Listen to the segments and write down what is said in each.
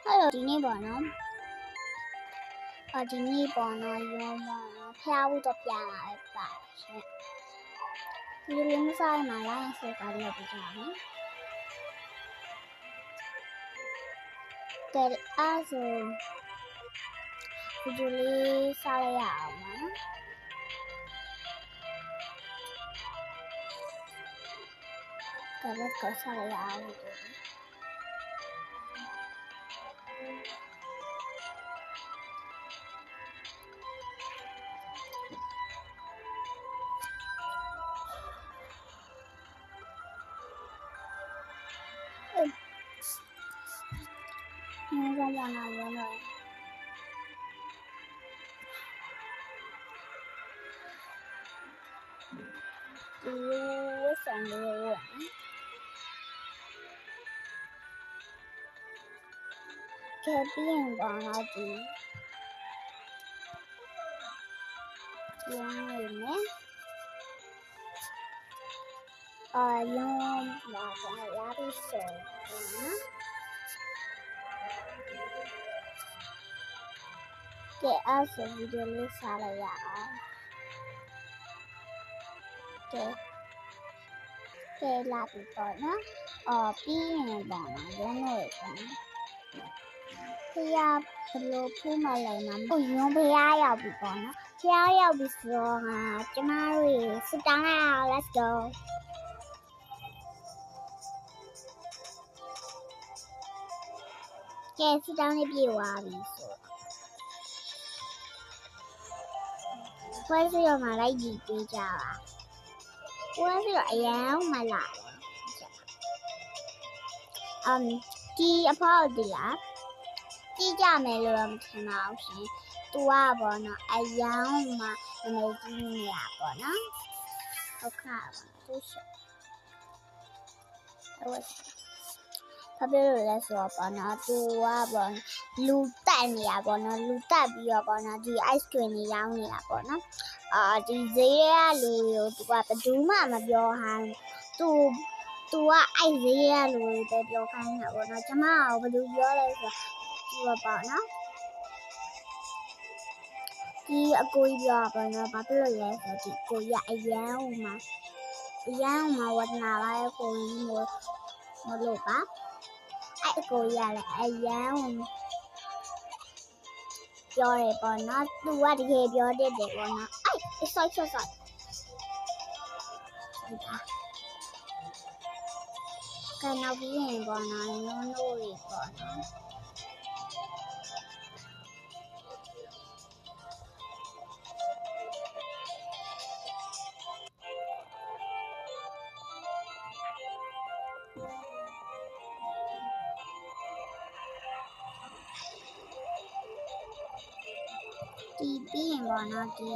Hello ဒီနေ့ပေါ့နော်ဒီနေ့ပေါ့နော်ရောဖျားဖို့တော့ပြန်လာပဲပါရှင်ဒီလင်းဆိုင်မှာလာရင်ဆက်ပါလို့ပြောကြမယ်ကဲအဲ့ဆိုဒီလေးစားလိုက်ရအောင်နော်ကဲလက်ကိုစားလိုက်ရအောင်ရောမနာရောနော်ဒီဆန်လေးကဲပြီးရင်ပေါ့နော်ဒီရောင်းနေမယ်ရောင်းပါတော့ရပြီဆိုနော်ကဲအဲ့ဆိုဗီဒီယိုလေးစားလိုက်ရအောင်ကဲလာပြီပေါ့နော်ပြီးရင်ပေါ့နော်ရုံးလို့ပေါ့ဖျားဘလို့ဖူးမလိုက်မှာရုံးဖျားရောက်ပြီပေါ့နော်ဖျားရောက်ပြီဆိုတော့ကျမတို့စတောင်းလိုက်အောင် let's go ကဲစတောင်းလေးပြေသွားပြီဆိုပွဲစီရောမှာလိုက်ကြည့်ပေးကြပါပွဲစီရောအရန်မလာဒီအဖောက်ဒီလားကြည့်ကြမယ်လို့တော့မထင်ပါဘူးရှင်သူကပေါ့နော်အရန်မှာနည်းကြီးနေရပေါ့နော်ဟုတ်ခါပါသူရှဘာဖြစ်လို့လဲဆိုတော့ပေါ့နော်သူကပေါ့လူတက်နေရပေါ့နော်လူတက်ပြီးတော့ပေါ့နော်ဒီ ice cream တွေရောင်းနေတာပေါ့နော်ဒီဈေးရလူကိုသူကဘယ်သူမှမပြောဟန်သူကအဲ့ဈေးရလူတွေပြောခိုင်းတာပေါ့နော်ကျမကဘယ်သူပြောလဲဆိုတော့သူကပေါ့နော်ဒီအကိုကြီးပြောပေါ့နော်ဘာဖြစ်လို့လဲဆိုတော့ဒီကိုကြီးအရန်မှာဝတ်နာလာရဲ့ကိုကြီးမလို့ပါအဲ့အကိုကြီးလည်းအရန်ပြောတယ်ပေါ့နော်သူကတကယ်ပြောတတ်တယ်ပေါ့နော်အဲ့ဆော့ကဲနောက်ပြီးရင်ပေါ့နော်နိုးတွေပေါ့နော်ဒီပြီးရင်ပေါ့နော်ဒီ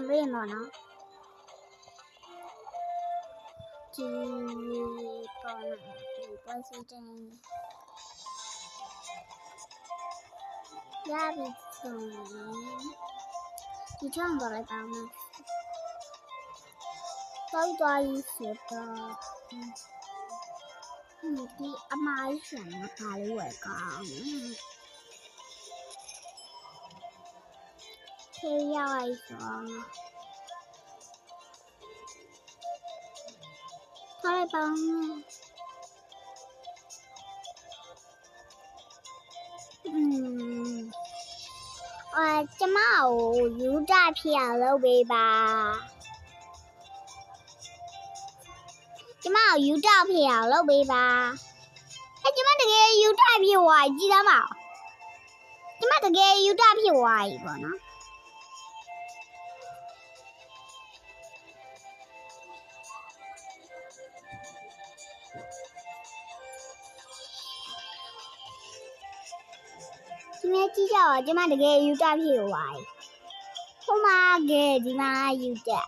ဘယ်မှာနော်ဒီပေါ့နော်ဒီပွဲစီတင်ရပြီဆိုဒီချောင်းတော့လိုက်ပါမယ်သွားရီဆိုတော့ဒီအမိုင်းရှင်ကပါလေးဝယ်ကောင်းခေရောက်လိုက်တော့ထားလိုက်ပါမယ်ကျမကိုယူတာဖြစ်အောင်လုပ်ပေးပါကျမကိုယူတာဖြစ်အောင်လုပ်ပေးပါကျမတကယ်ယူတာဖြစ်သွားကြည့်သားမကျမတကယ်ယူတာဖြစ်သွားပြီပေါ့နော် ဒီမဲ့ကြည့်ကြတော့ကျမတကယ်ယူတက်ဖြစ်သွားပြီဟိုမှာကဲဒီမှာယူတက်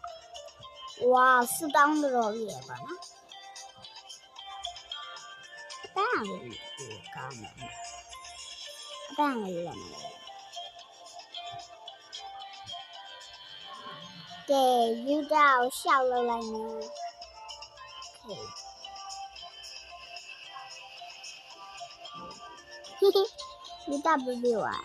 ဝါဆူတောင်းတော်ကြီးရပါနော်အပန်းလေးကောင်းတယ်အပန်းလေးလည်းကဲယူတက်ကိုရှောက်လောက်လိုက်မယ်ယူတက်ပြီးပြီဝါ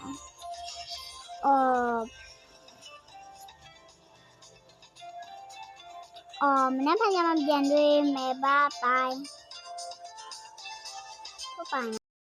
မနေ့ကညမပြန်တွေ့မယ်ဘိုင်ဘိုင်